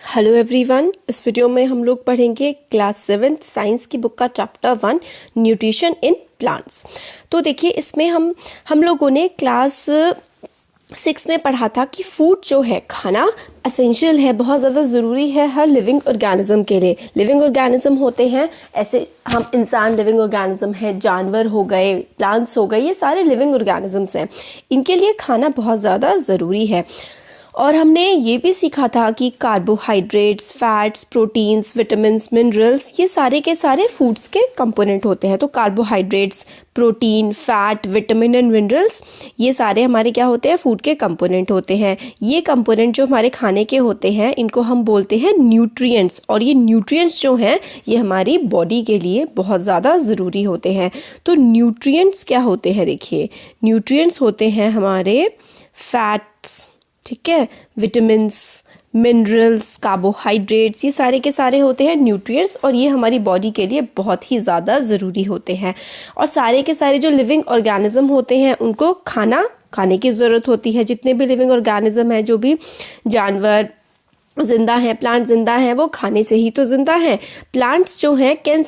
Hello everyone, इस video में हम लोग पढ़ेंगे क्लास 7 साइंस की बुक का चैप्टर 1 न्यूट्रिशन इन प्लांट्स। तो देखिए, इसमें हम लोगों ने क्लास 6 में पढ़ा था कि फूड जो है, खाना एसेंशियल है, बहुत ज़्यादा ज़रूरी है हर लिविंग ऑर्गेनिज्म के लिए। लिविंग ऑर्गेनिज्म होते हैं ऐसे, हम इंसान लिविंग ऑर्गेनिज्म है, जानवर हो गए, प्लांट्स हो गए, ये सारे लिविंग ऑर्गेनिजम्स हैं। इनके लिए खाना बहुत ज़्यादा ज़रूरी है। और हमने ये भी सीखा था कि carbohydrates, fats, proteins, vitamins, minerals, ये सारे के सारे फूड्स के कंपोनेंट होते हैं। तो carbohydrates, protein, fat, vitamin and minerals, ये सारे हमारे क्या होते हैं, फूड के कंपोनेंट होते हैं। ये कंपोनेंट जो हमारे खाने के होते हैं, इनको हम बोलते हैं न्यूट्रिएंट्स। और ये न्यूट्रिएंट्स जो हैं, ये हमारी बॉडी के लिए बहुत ज़्यादा ज़रूरी होते हैं। तो न्यूट्रिएंट्स क्या होते हैं, देखिए, न्यूट्रिएंट्स होते हैं हमारे फैट्स, ठीक है, विटामिन्स, मिनरल्स, कार्बोहाइड्रेट्स, ये सारे के सारे होते हैं न्यूट्रिएंट्स। और ये हमारी बॉडी के लिए बहुत ही ज़्यादा ज़रूरी होते हैं। और सारे के सारे जो लिविंग ऑर्गेनिज्म होते हैं, उनको खाने की ज़रूरत होती है। जितने भी लिविंग ऑर्गेनिज्म हैं, जो भी जानवर जिंदा हैं, प्लांट जिंदा हैं, वो खाने से ही तो जिंदा हैं। प्लांट्स जो हैं can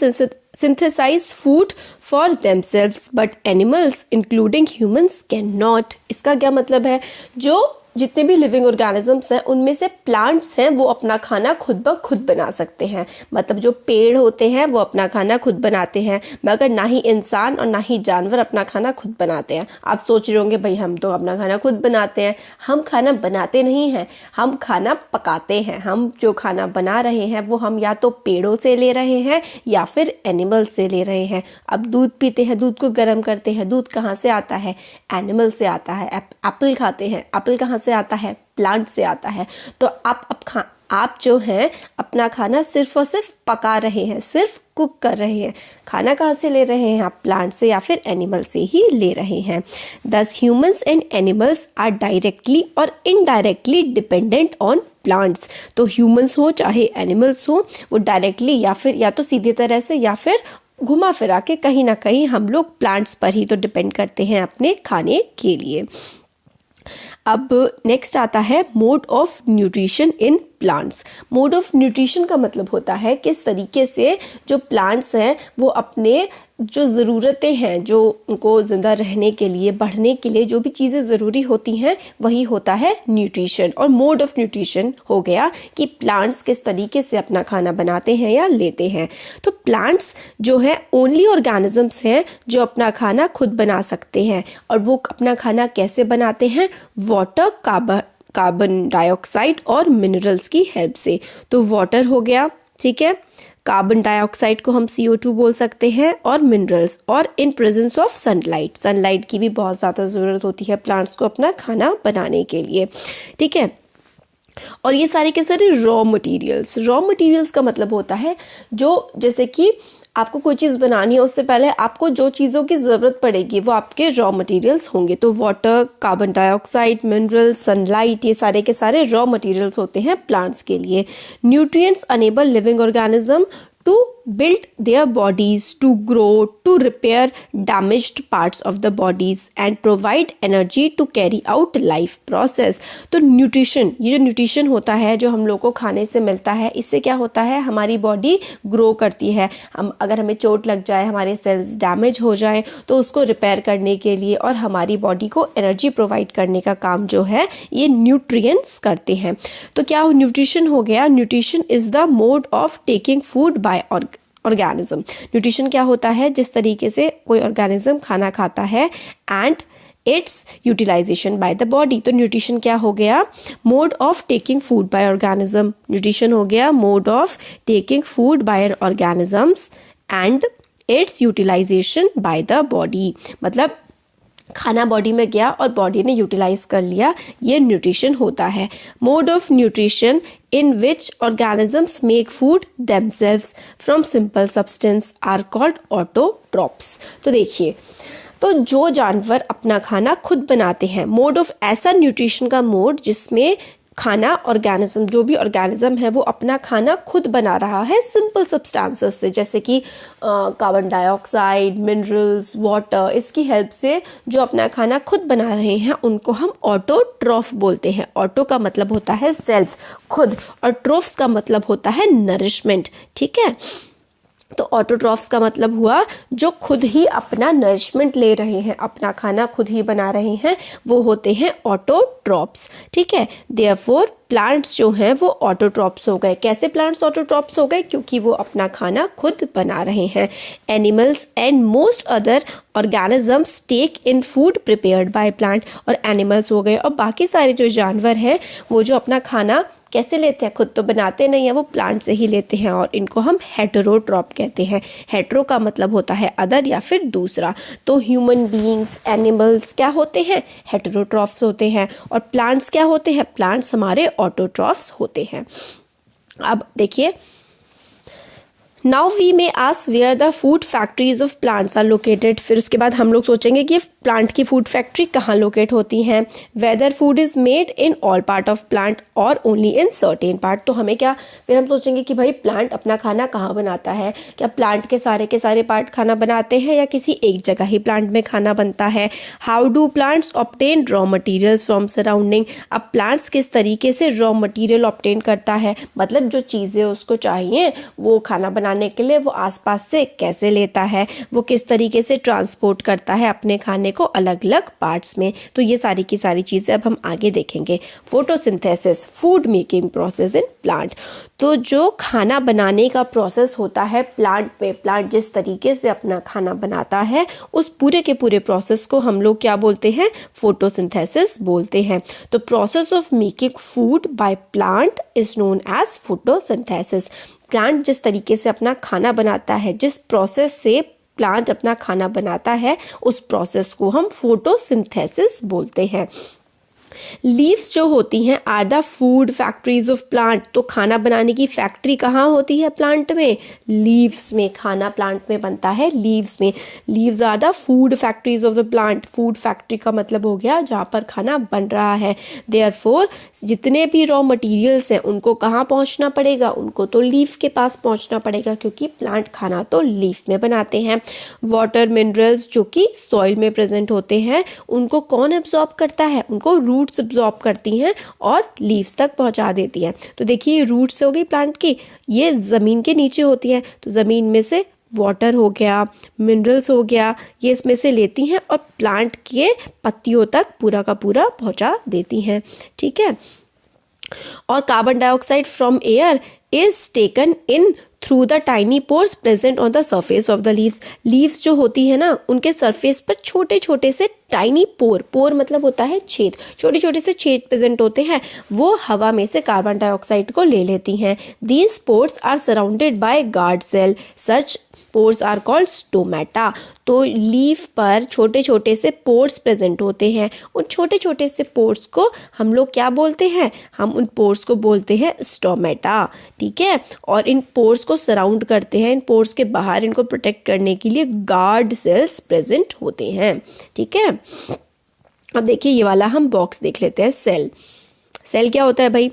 synthesize food for themselves but animals including humans cannot। इसका क्या मतलब है, जो जितने भी लिविंग ऑर्गेनिजम्स हैं, उनमें से प्लांट्स हैं वो अपना खाना खुद ब खुद बना सकते हैं। मतलब जो पेड़ होते हैं वो अपना खाना खुद बनाते हैं, मगर ना ही इंसान और ना ही जानवर अपना खाना खुद बनाते हैं। आप सोच रहे होंगे, भाई हम तो अपना खाना खुद बनाते हैं। हम खाना बनाते नहीं हैं, हम खाना पकाते हैं। हम जो खाना बना रहे हैं वो हम या तो पेड़ों से ले रहे हैं या फिर एनिमल से ले रहे हैं। अब दूध पीते हैं, दूध को गर्म करते हैं, दूध कहाँ से आता है, एनिमल से आता है। एप्पल खाते हैं, एप्पल कहाँ से आता है, प्लांट से आता है। तो आप जो हैं अपना खाना सिर्फ और सिर्फ पका रहे हैं, सिर्फ कुक कर रहे हैं। खाना कहाँ से ले रहे हैं आप, प्लांट से या फिर एनिमल से ही ले रहे हैं। दस humans and animals are directly और इनडायरेक्टली डिपेंडेंट ऑन प्लांट्स। तो ह्यूमंस हो चाहे एनिमल्स हो, वो डायरेक्टली या तो सीधी तरह से या फिर घुमा फिरा के कहीं ना कहीं हम लोग प्लांट्स पर ही तो डिपेंड करते हैं अपने खाने के लिए। अब नेक्स्ट आता है mode of nutrition in plants. Mode of nutrition का मतलब होता है किस तरीके से जो प्लांट्स हैं वो अपने जो ज़रूरतें हैं, जो उनको ज़िंदा रहने के लिए, बढ़ने के लिए जो भी चीज़ें ज़रूरी होती हैं, वही होता है न्यूट्रिशन। और मोड ऑफ न्यूट्रिशन हो गया कि प्लांट्स किस तरीके से अपना खाना बनाते हैं या लेते हैं। तो प्लांट्स जो है ओनली ऑर्गेनिजम्स हैं जो अपना खाना खुद बना सकते हैं। और वो अपना खाना कैसे बनाते हैं, वाटर, कार्बन डाइऑक्साइड और मिनरल्स की हेल्प से। तो वाटर हो गया, ठीक है, कार्बन डाइऑक्साइड को हम CO2 बोल सकते हैं, और मिनरल्स, और इन प्रेजेंस ऑफ सनलाइट की भी बहुत ज़्यादा ज़रूरत होती है प्लांट्स को अपना खाना बनाने के लिए, ठीक है। और ये सारे के सारे रॉ मटेरियल्स का मतलब होता है जो, जैसे कि आपको कोई चीज़ बनानी है, उससे पहले आपको जो चीज़ों की ज़रूरत पड़ेगी वो आपके रॉ मटेरियल्स होंगे। तो water, carbon dioxide, minerals, sunlight, ये सारे के सारे रॉ मटेरियल्स होते हैं प्लांट्स के लिए। Nutrients enable living organism to build their bodies, to grow, to repair damaged parts of the bodies and provide energy to carry out life process। तो nutrition, ये जो न्यूट्रिशन होता है जो हम लोग को खाने से मिलता है, इससे क्या होता है, हमारी बॉडी ग्रो करती है। अगर हमें चोट लग जाए, हमारे सेल्स डैमेज हो जाए, तो उसको रिपेयर करने के लिए और हमारी बॉडी को एनर्जी प्रोवाइड करने का काम जो है ये न्यूट्रिएंट्स करते हैं। तो क्या न्यूट्रिशन हो गया, nutrition is the mode of taking food by organism. Nutrition क्या होता है, जिस तरीके से कोई ऑर्गेनिज्म खाना खाता है, and its utilisation by the body. तो न्यूट्रिशन क्या हो गया, mode of taking food by organism. Nutrition हो गया mode of taking food by organisms and its utilisation by the body. मतलब खाना बॉडी में गया और बॉडी ने यूटिलाइज कर लिया, ये न्यूट्रिशन होता है। Mode of nutrition in which organisms make food themselves from simple substance are called autotrophs। तो देखिए, तो जो जानवर अपना खाना खुद बनाते हैं, मोड ऑफ, ऐसा न्यूट्रिशन का मोड जिसमें खाना ऑर्गेनिज्म, जो भी ऑर्गेनिज्म है वो अपना खाना खुद बना रहा है सिंपल सब्सटेंसेस से, जैसे कि कार्बन डाइऑक्साइड, मिनरल्स, वाटर, इसकी हेल्प से जो अपना खाना खुद बना रहे हैं उनको हम ऑटोट्रॉफ बोलते हैं। ऑटो का मतलब होता है सेल्फ, खुद, और ट्रोफ्स का मतलब होता है नरिशमेंट। ठीक है, तो ऑटोट्रॉफ्स का मतलब हुआ जो खुद ही अपना नरिशमेंट ले रहे हैं, अपना खाना खुद ही बना रहे हैं, वो होते हैं ऑटोट्रॉफ्स। ठीक है, देयरफॉर प्लांट्स जो हैं वो ऑटोट्रॉफ्स हो गए। कैसे प्लांट्स ऑटोट्रॉफ्स हो गए? क्योंकि वो अपना खाना खुद बना रहे हैं। Animals and most other organisms take in food prepared by plant, और एनिमल्स हो गए और बाकी सारे जो जानवर हैं वो जो अपना खाना कैसे लेते हैं, खुद तो बनाते नहीं है, वो प्लांट से ही लेते हैं, और इनको हम हेटेरोट्रॉप कहते हैं। हेटेरो का मतलब होता है अदर या फिर दूसरा। तो ह्यूमन बीइंग्स, एनिमल्स क्या होते हैं? हेटेरोट्रॉफ्स होते हैं। और प्लांट्स क्या होते हैं? प्लांट्स हमारे ऑटोट्रॉफ्स होते हैं। अब देखिए, now we may ask where the food factories of plants are located. फिर उसके बाद हम लोग सोचेंगे कि प्लांट की फूड फैक्ट्री कहाँ लोकेट होती हैं। Whether food is made in all part of plant और ओनली इन सर्टेन पार्ट। तो हमें क्या, फिर हम सोचेंगे कि भाई प्लांट अपना खाना कहाँ बनाता है, क्या प्लांट के सारे पार्ट खाना बनाते हैं या किसी एक जगह ही प्लांट में खाना बनता है। How do plants obtain raw materials from surrounding. अब प्लांट्स किस तरीके से रॉ मटीरियल ऑब्टेन करता है, मतलब जो चीज़ें उसको चाहिए वो खाना बनाने के लिए वो आसपास से कैसे लेता है, वो किस तरीके से ट्रांसपोर्ट करता है अपने खाने को अलग अलग पार्ट्स में। तो ये सारी की सारी चीज़ें अब हम आगे देखेंगे। Photosynthesis, food making process in plant. तो जो खाना बनाने का प्रोसेस होता है प्लांट पे, प्लांट जिस तरीके से अपना खाना बनाता है उस पूरे के पूरे प्रोसेस को हम लोग क्या बोलते हैं? फोटोसिंथेसिस बोलते हैं। तो process of making food by plant is known as photosynthesis. Plant जिस तरीके से अपना खाना बनाता है, जिस प्रोसेस से प्लांट अपना खाना बनाता है, उस प्रोसेस को हम फोटोसिंथेसिस बोलते हैं। लीव्स जो होती हैं are the food factories of plant. तो खाना बनाने की फैक्ट्री कहाँ होती है प्लांट में? लीव्स में। खाना प्लांट में बनता है लीव्स में। Leaves are the food factories of the plant. Food factory का मतलब हो गया जहाँ पर खाना बन रहा है। देयरफॉर जितने भी रॉ मटेरियल्स हैं उनको कहाँ पहुँचना पड़ेगा? उनको तो लीफ के पास पहुँचना पड़ेगा, क्योंकि प्लांट खाना तो लीफ में बनाते हैं। वाटर मिनरल्स जो कि सॉइल में प्रेजेंट होते हैं उनको कौन एब्जॉर्ब करता है? उनको रूट्स एब्जॉर्ब करती हैं और लीव्स तक पहुंचा देती हैं। तो देखिए, रूट्स हो गई प्लांट की, ये ज़मीन के नीचे होती है, तो ज़मीन में से वाटर हो गया, मिनरल्स हो गया, ये इसमें से लेती हैं और प्लांट के पत्तियों तक पूरा का पूरा पहुंचा देती हैं। ठीक है, और carbon dioxide from air is taken in through the tiny pores present on the surface of the leaves. Leaves जो होती है ना, उनके सरफेस पर छोटे छोटे से टाइनी पोर, पोर मतलब होता है छेद, छोटे छोटे से छेद प्रेजेंट होते हैं, वो हवा में से कार्बन डाइऑक्साइड को ले लेती हैं। These pores are surrounded by guard cell, such pores are called stomata. तो लीफ पर छोटे छोटे से पोर्स प्रेजेंट होते हैं, उन छोटे छोटे से पोर्स को हम लोग क्या बोलते हैं? हम उन पोर्स को बोलते हैं स्टोमेटा। ठीक है, और इन पोर्स को सराउंड करते हैं, इन पोर्स के बाहर इनको प्रोटेक्ट करने के लिए गार्ड सेल्स प्रेजेंट होते हैं। ठीक है, अब देखिए ये वाला हम बॉक्स देख लेते हैं। सेल, सेल क्या होता है भाई?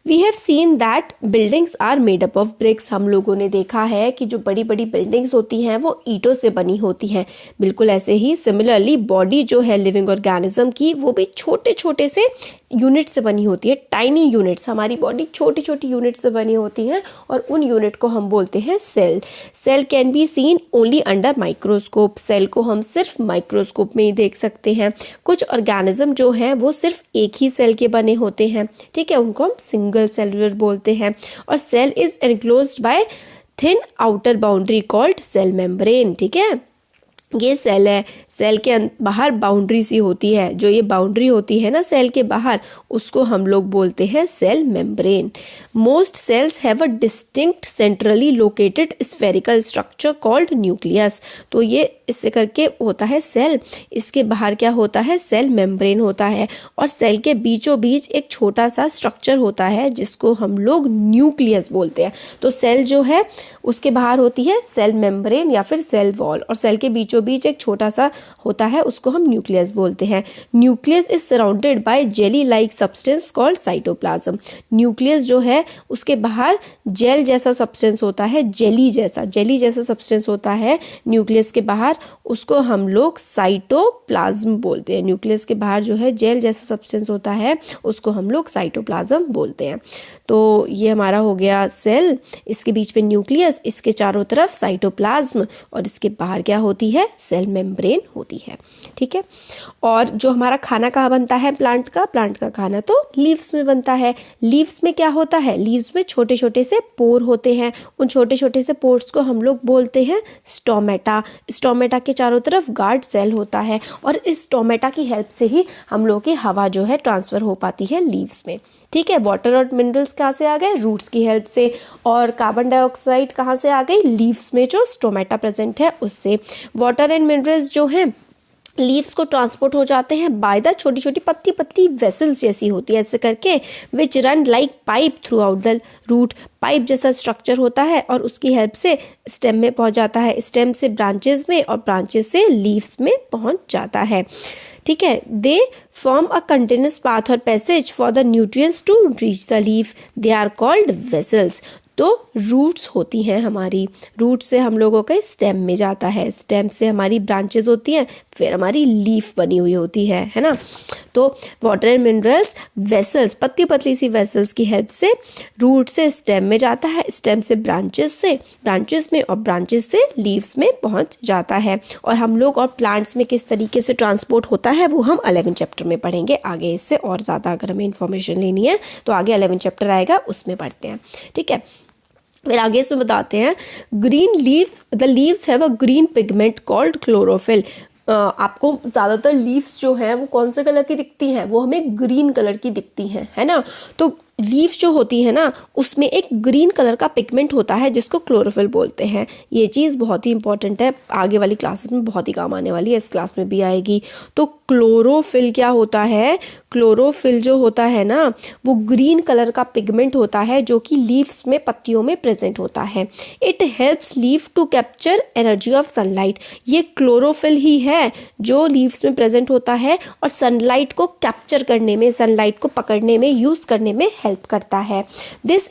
We have seen that buildings are made up of bricks. हम लोगों ने देखा है कि जो बड़ी बड़ी बिल्डिंग्स होती हैं वो ईंटों से बनी होती हैं। बिल्कुल ऐसे ही सिमिलरली बॉडी जो है लिविंग ऑर्गेनिज्म की, वो भी छोटे छोटे से यूनिट से बनी होती है, टाइनी यूनिट्स। हमारी बॉडी छोटी छोटी यूनिट से बनी होती है और उन यूनिट को हम बोलते हैं cell. Cell can be seen only under microscope. Cell को हम सिर्फ माइक्रोस्कोप में ही देख सकते हैं। कुछ ऑर्गेनिज्म जो हैं वो सिर्फ एक ही सेल के बने होते हैं। ठीक है, उनको हम सिंगल सेलुलर बोलते हैं। और cell is enclosed by thin outer boundary called cell membrane. ठीक है, ये सेल है, सेल के बाहर बाउंड्री सी होती है, जो ये बाउंड्री होती है ना सेल के बाहर, उसको हम लोग बोलते हैं cell membrane. Most cells have a distinct centrally located spherical structure called nucleus. तो ये इससे करके होता है सेल, इसके बाहर क्या होता है? सेल मेम्ब्रेन होता है, और सेल के बीचों बीच एक छोटा सा स्ट्रक्चर होता है जिसको हम लोग न्यूक्लियस बोलते हैं। तो सेल जो है उसके बाहर होती है सेल मेम्ब्रेन या फिर सेल वॉल, और सेल के बीचों बीचों बीच एक छोटा सा होता है, उसको हम न्यूक्लियस बोलते हैं। Nucleus is surrounded by jelly like substance called cytoplasm. Nucleus जो है उसके बाहर जेल जैसा सब्सटेंस होता है, जेली जैसा सब्सटेंस होता है न्यूक्लियस के बाहर, उसको हम लोग साइटोप्लाज्म बोलते हैं। न्यूक्लियस के बाहर जो है जेल जैसा सब्सटेंस होता है उसको हम लोग साइटोप्लाज्म बोलते हैं। तो ये हमारा हो गया सेल, इसके बीच में न्यूक्लियस, इसके चारों तरफ साइटोप्लाज्म और इसके बाहर क्या होती है, सेल मेम्ब्रेन होती है। ठीक है, और जो हमारा खाना कहाँ बनता है प्लांट का खाना तो लीव्स में बनता है। लीव्स में क्या होता है, लीव्स में छोटे छोटे से पोर होते हैं, उन छोटे छोटे से पोर्स को हम लोग बोलते हैं स्टोमेटा। स्टोमेटा के चारों तरफ गार्ड सेल होता है और इस स्टोमेटा की हेल्प से ही हम लोग की हवा जो है ट्रांसफ़र हो पाती है लीव्स में। ठीक है, वाटर और मिनरल्स कहाँ से आ गए, रूट्स की हेल्प से, और कार्बन डाइऑक्साइड कहाँ से आ गई, लीव्स में जो स्टोमेटा प्रेजेंट है उससे। वाटर एंड मिनरल्स जो हैं लीव्स को ट्रांसपोर्ट हो जाते हैं बाय द छोटी छोटी पतली पतली वेसल्स जैसी होती है ऐसे करके, which run like pipe throughout the root. Pipe जैसा स्ट्रक्चर होता है और उसकी हेल्प से स्टेम में पहुंच जाता है, स्टेम से ब्रांचेस में और ब्रांचेस से लीव्स में पहुंच जाता है। ठीक है, they form a continuous path और passage for the nutrients to reach the leaf, they are called vessels. तो रूट्स होती हैं हमारी, रूट से हम लोगों का स्टेम में जाता है, स्टेम से हमारी ब्रांचेस होती हैं, फिर हमारी लीफ बनी हुई होती है ना। तो वाटर एंड मिनरल्स वेसल्स, पतली पतली सी वेसल्स की हेल्प से रूट से स्टेम में जाता है, स्टेम से ब्रांचेस में और ब्रांचेस से लीव्स में पहुंच जाता है। और हम लोग और प्लांट्स में किस तरीके से ट्रांसपोर्ट होता है वो हम 11 चैप्टर में पढ़ेंगे आगे। इससे और ज़्यादा अगर हमें इन्फॉर्मेशन लेनी है तो आगे 11 चैप्टर आएगा, उसमें पढ़ते हैं। ठीक है, फिर आगे इसमें बताते हैं green leaves, the leaves have a green pigment called chlorophyll. आपको ज़्यादातर लीव्स जो हैं वो कौन से कलर की दिखती हैं, वो हमें ग्रीन कलर की दिखती हैं, है ना। तो लीव्स जो होती है ना उसमें एक ग्रीन कलर का पिगमेंट होता है जिसको क्लोरोफिल बोलते हैं। ये चीज़ बहुत ही इंपॉर्टेंट है, आगे वाली क्लासेस में बहुत ही काम आने वाली है, इस क्लास में भी आएगी। तो क्लोरोफिल क्या होता है, क्लोरोफिल जो होता है ना वो ग्रीन कलर का पिगमेंट होता है जो कि लीव्स में, पत्तियों में प्रेजेंट होता है। It helps leaf to capture energy of sunlight. ये क्लोरोफिल ही है जो लीव्स में प्रेजेंट होता है और सनलाइट को कैप्चर करने में, सनलाइट को पकड़ने में, यूज़ करने में हेल्प करता है। दिस,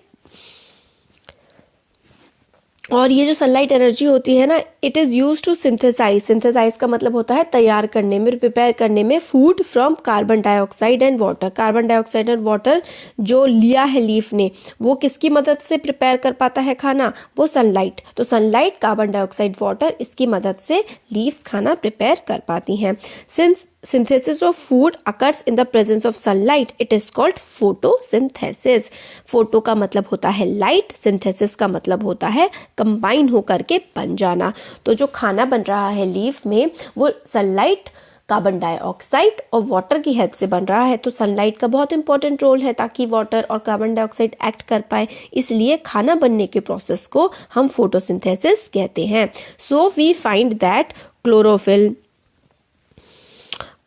और ये जो सनलाइट एनर्जी होती है ना it is use to synthesise का मतलब होता है तैयार करने में, प्रिपेयर करने में food from carbon dioxide and water. Carbon dioxide और वाटर जो लिया है लीफ ने वो किसकी मदद से प्रिपेयर कर पाता है खाना, वो सनलाइट। तो सनलाइट, कार्बन डाइऑक्साइड, वाटर, इसकी मदद से लीव्स खाना प्रिपेयर कर पाती हैं। Since synthesis of food occurs in the presence of sunlight, it is called photosynthesis। Photo का मतलब होता है लाइट, सिंथेसिस का मतलब होता है कंबाइन होकर के बन जाना। तो जो खाना बन रहा है लीफ में वो सनलाइट, कार्बन डाइऑक्साइड और वाटर की हेल्प से बन रहा है। तो सनलाइट का बहुत इंपॉर्टेंट रोल है ताकि वाटर और कार्बन डाइऑक्साइड एक्ट कर पाए, इसलिए खाना बनने के प्रोसेस को हम फोटोसिंथेसिस कहते हैं। So we find that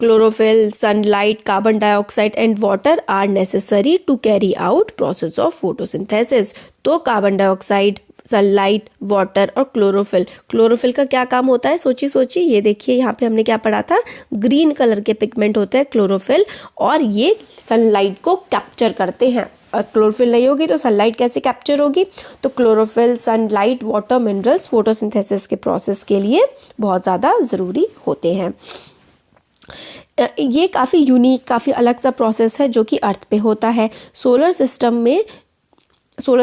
chlorophyll, sunlight, carbon dioxide and water are necessary to carry out process of photosynthesis। तो कार्बन डाइऑक्साइड, सनलाइट, वाटर और क्लोरोफिल का क्या काम होता है, सोचिए। ये देखिए यहाँ पे हमने क्या पढ़ा था, ग्रीन कलर के पिगमेंट होते हैं क्लोरोफिल और ये सनलाइट को कैप्चर करते हैं। और क्लोरोफिल नहीं होगी तो सनलाइट कैसे कैप्चर होगी। तो chlorophyll, sunlight, water, minerals photosynthesis के प्रोसेस के लिए बहुत ज़्यादा ज़रूरी होते हैं। ये काफ़ी यूनिक, काफ़ी अलग सा प्रोसेस है जो कि अर्थ पे होता है। सोलर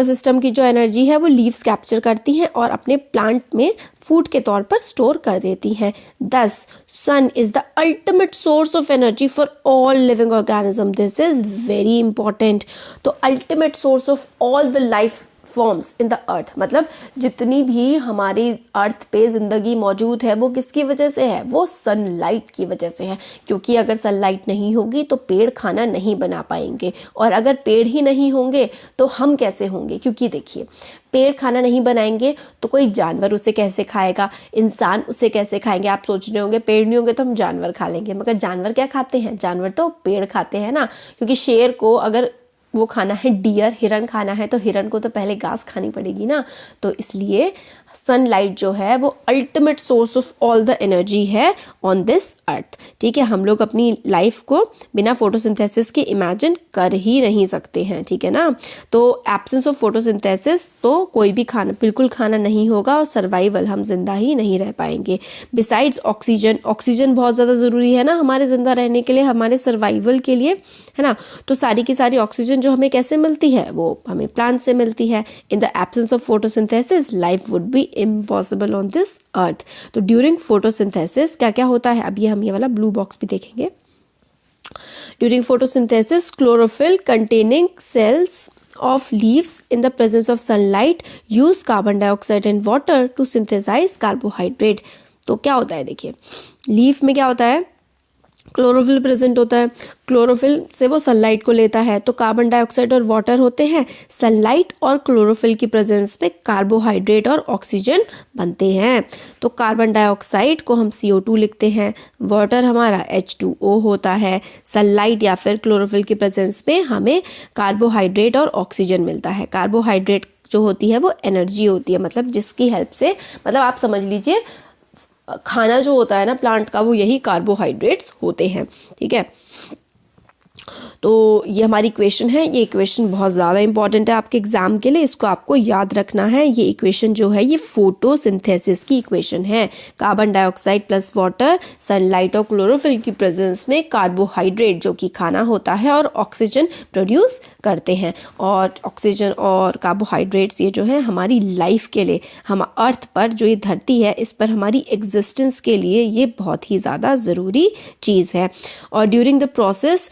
सिस्टम की जो एनर्जी है वो लीव्स कैप्चर करती हैं और अपने प्लांट में फूड के तौर पर स्टोर कर देती हैं। दस, sun is the ultimate source of energy for all living organism. This is very important. तो ultimate source of all the life forms in the earth, मतलब जितनी भी हमारी अर्थ पे ज़िंदगी मौजूद है वो किसकी वजह से है, वो सनलाइट की वजह से है। क्योंकि अगर सनलाइट नहीं होगी तो पेड़ खाना नहीं बना पाएंगे, और अगर पेड़ ही नहीं होंगे तो हम कैसे होंगे। क्योंकि देखिए पेड़ खाना नहीं बनाएंगे तो कोई जानवर उसे कैसे खाएगा, इंसान उसे कैसे खाएंगे। आप सोच रहे होंगे पेड़ नहीं होंगे तो हम जानवर खा लेंगे, मगर जानवर क्या खाते हैं, जानवर तो पेड़ खाते हैं ना। क्योंकि शेर को अगर वो खाना है डियर, हिरन खाना है तो हिरन को तो पहले घास खानी पड़ेगी ना। तो इसलिए सनलाइट जो है वो ultimate source of all the energy है ऑन दिस अर्थ। ठीक है, हम लोग अपनी लाइफ को बिना फोटोसिंथेसिस के इमेजिन कर ही नहीं सकते हैं। ठीक है ना, तो एब्सेंस ऑफ फोटोसिंथेसिस तो कोई भी खाना, बिल्कुल खाना नहीं होगा और सर्वाइवल, हम जिंदा ही नहीं रह पाएंगे। बिसाइड्स ऑक्सीजन, ऑक्सीजन बहुत ज़्यादा ज़रूरी है ना हमारे ज़िंदा रहने के लिए, हमारे सर्वाइवल के लिए, है ना। तो सारी की सारी ऑक्सीजन जो हमें कैसे मिलती है, वो हमें प्लांट से मिलती है। In the absence of photosynthesis life would be impossible on this earth. तो ड्यूरिंग फोटोसिंथेसिस क्या क्या होता है, अब हम ये वाला ब्लू बॉक्स भी देखेंगे। During photosynthesis chlorophyll containing cells of leaves in the presence of sunlight use carbon dioxide and water to synthesize carbohydrate। तो क्या होता है, देखिए लीफ में क्या होता है, क्लोरोफिल प्रेजेंट होता है, क्लोरोफिल से वो सनलाइट को लेता है, तो कार्बन डाइऑक्साइड और वाटर होते हैं। सनलाइट और क्लोरोफिल की प्रेजेंस में कार्बोहाइड्रेट और ऑक्सीजन बनते हैं। तो कार्बन डाइऑक्साइड को हम CO2 लिखते हैं, वाटर हमारा H2O होता है। सनलाइट या फिर क्लोरोफिल की प्रेजेंस में हमें कार्बोहाइड्रेट और ऑक्सीजन मिलता है। कार्बोहाइड्रेट जो होती है वो एनर्जी होती है, मतलब जिसकी हेल्प से, मतलब आप समझ लीजिए खाना जो होता है ना प्लांट का, वो यही कार्बोहाइड्रेट्स होते हैं। ठीक है, तो ये हमारी इक्वेशन है। ये इक्वेशन बहुत ज़्यादा इंपॉर्टेंट है आपके एग्जाम के लिए, इसको आपको याद रखना है। ये इक्वेशन जो है ये फोटोसिंथेसिस की इक्वेशन है। Carbon dioxide plus water, sunlight और क्लोरोफिल की प्रेजेंस में कार्बोहाइड्रेट जो कि खाना होता है और ऑक्सीजन प्रोड्यूस करते हैं। और ऑक्सीजन और कार्बोहाइड्रेट्स ये जो है हमारी लाइफ के लिए, हम अर्थ पर जो ये धरती है इस पर हमारी एग्जिस्टेंस के लिए ये बहुत ही ज़्यादा ज़रूरी चीज़ है। और ड्यूरिंग द प्रोसेस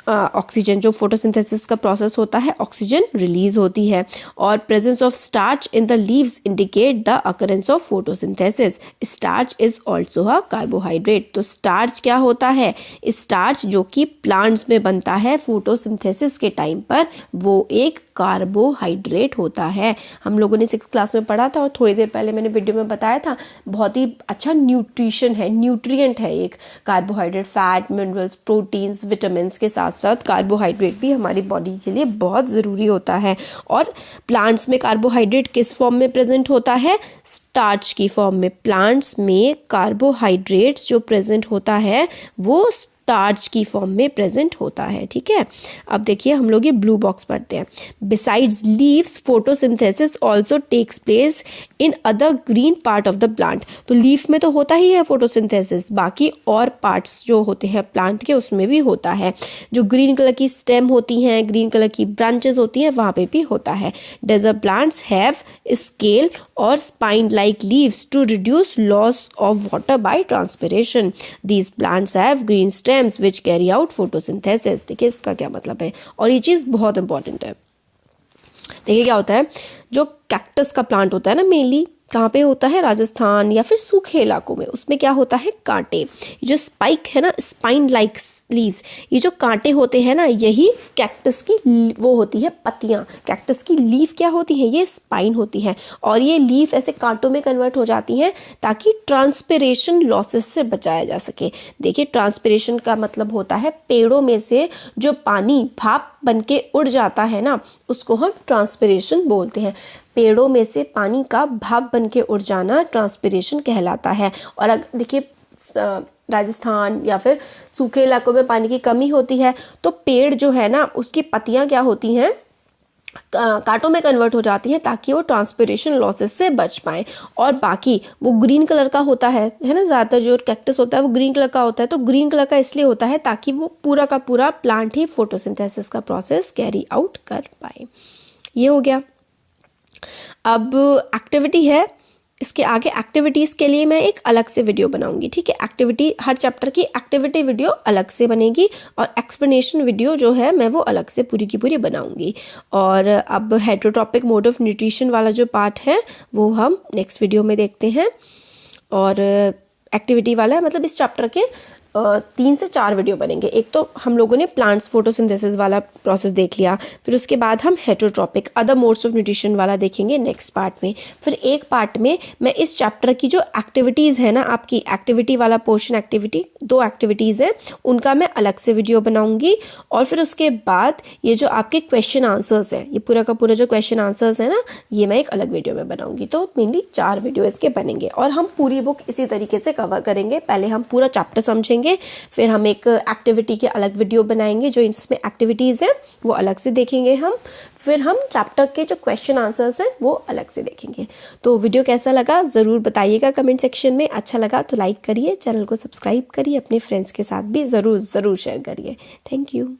ऑक्सीजन, जो फोटोसिंथेसिस का प्रोसेस होता है, ऑक्सीजन रिलीज होती है। और presence of starch in the leaves indicate the occurrence of photosynthesis. Starch is also a carbohydrate. तो स्टार्च क्या होता है, स्टार्च जो कि प्लांट्स में बनता है फोटोसिंथेसिस के टाइम पर, वो एक कार्बोहाइड्रेट होता है। हम लोगों ने 6th क्लास में पढ़ा था और थोड़ी देर पहले मैंने वीडियो में बताया था, बहुत ही अच्छा न्यूट्रिशन है, न्यूट्रिएंट है एक carbohydrate. Fat, minerals, proteins, vitamins के साथ साथ कार्बोहाइड्रेट भी हमारी बॉडी के लिए बहुत ज़रूरी होता है। और प्लांट्स में कार्बोहाइड्रेट किस फॉर्म में प्रेजेंट होता है, स्टार्च की फॉर्म में। प्लांट्स में कार्बोहाइड्रेट्स जो प्रेजेंट होता है वो स्टार्च की फॉर्म में प्रेजेंट होता है। ठीक है, अब देखिए हम लोग ये ब्लू बॉक्स पढ़ते हैं। Besides leaves photosynthesis also takes place in other green part of the plant. तो लीफ में तो होता ही है फोटोसिंथेसिस, बाकी और पार्ट्स जो होते हैं प्लांट के उसमें भी होता है। जो ग्रीन कलर की स्टेम होती हैं, ग्रीन कलर की ब्रांचेस होती हैं, वहाँ पे भी होता है। डेजर्ट प्लांट्स हैव स्केल और spine like leaves to reduce loss of water by transpiration. These plants have green stems which carry out photosynthesis. देखिए इसका क्या मतलब है, और ये चीज़ बहुत इंपॉर्टेंट है। देखिए क्या होता है, जो कैक्टस का प्लांट होता है ना, मेनली कहाँ पे होता है, राजस्थान या फिर सूखे इलाकों में, उसमें क्या होता है, कांटे। ये जो स्पाइक है ना, स्पाइन लाइक लीव्स, ये जो कांटे होते हैं ना, यही कैक्टस की वो होती है पत्तियाँ। कैक्टस की लीफ क्या होती है, ये स्पाइन होती है, और ये लीफ ऐसे कांटों में कन्वर्ट हो जाती हैं ताकि ट्रांसपिरेशन लॉसेस से बचाया जा सके। देखिए ट्रांसपिरेशन का मतलब होता है पेड़ों में से जो पानी भाप बन के उड़ जाता है ना, उसको हम ट्रांसपिरेशन बोलते हैं। पेड़ों में से पानी का भाप बन के उड़ जाना ट्रांसपिरेशन कहलाता है। और अगर देखिए राजस्थान या फिर सूखे इलाकों में पानी की कमी होती है तो पेड़ जो है ना, उसकी पत्तियां क्या होती हैं, कांटों में कन्वर्ट हो जाती हैं ताकि वो ट्रांसपिरेशन लॉसेस से बच पाएं। और बाकी वो ग्रीन कलर का होता है ना, ज़्यादातर जो कैक्टस होता है वो ग्रीन कलर का होता है। तो ग्रीन कलर का इसलिए होता है ताकि वो पूरा का पूरा प्लांट ही फोटोसिंथेसिस का प्रोसेस कैरी आउट कर पाए। ये हो गया। अब एक्टिविटी है, इसके आगे एक्टिविटीज़ के लिए मैं एक अलग से वीडियो बनाऊंगी। ठीक है, एक्टिविटी, हर चैप्टर की एक्टिविटी वीडियो अलग से बनेगी और एक्सप्लेनेशन वीडियो जो है मैं वो अलग से पूरी की पूरी बनाऊंगी। और अब हेटेरोट्रॉपिक मोड ऑफ न्यूट्रिशन वाला जो पार्ट है वो हम नेक्स्ट वीडियो में देखते हैं। और एक्टिविटी वाला है, मतलब इस चैप्टर के 3 से 4 वीडियो बनेंगे। एक तो हम लोगों ने प्लांट्स फोटोसिंथेसिस वाला प्रोसेस देख लिया, फिर उसके बाद हम heterotrophic other modes of nutrition वाला देखेंगे नेक्स्ट पार्ट में। फिर एक पार्ट में मैं इस चैप्टर की जो एक्टिविटीज़ है ना, आपकी एक्टिविटी वाला पोर्शन, एक्टिविटी 2 एक्टिविटीज़ हैं उनका मैं अलग से वीडियो बनाऊंगी। और फिर उसके बाद ये जो आपके क्वेश्चन आंसर्स हैं, ये पूरा का पूरा जो क्वेश्चन आंसर्स है ना, ये मैं एक अलग वीडियो में बनाऊंगी। तो मेनली 4 वीडियो इसके बनेंगे और हम पूरी बुक इसी तरीके से कवर करेंगे। पहले हम पूरा चैप्टर समझेंगे, फिर हम एक एक्टिविटी के अलग वीडियो बनाएंगे, जो इसमें एक्टिविटीज़ हैं वो अलग से देखेंगे हम, फिर हम चैप्टर के जो क्वेश्चन आंसर्स हैं वो अलग से देखेंगे। तो वीडियो कैसा लगा ज़रूर बताइएगा कमेंट सेक्शन में। अच्छा लगा तो लाइक करिए, चैनल को सब्सक्राइब करिए, अपने फ्रेंड्स के साथ भी ज़रूर शेयर करिए। Thank you.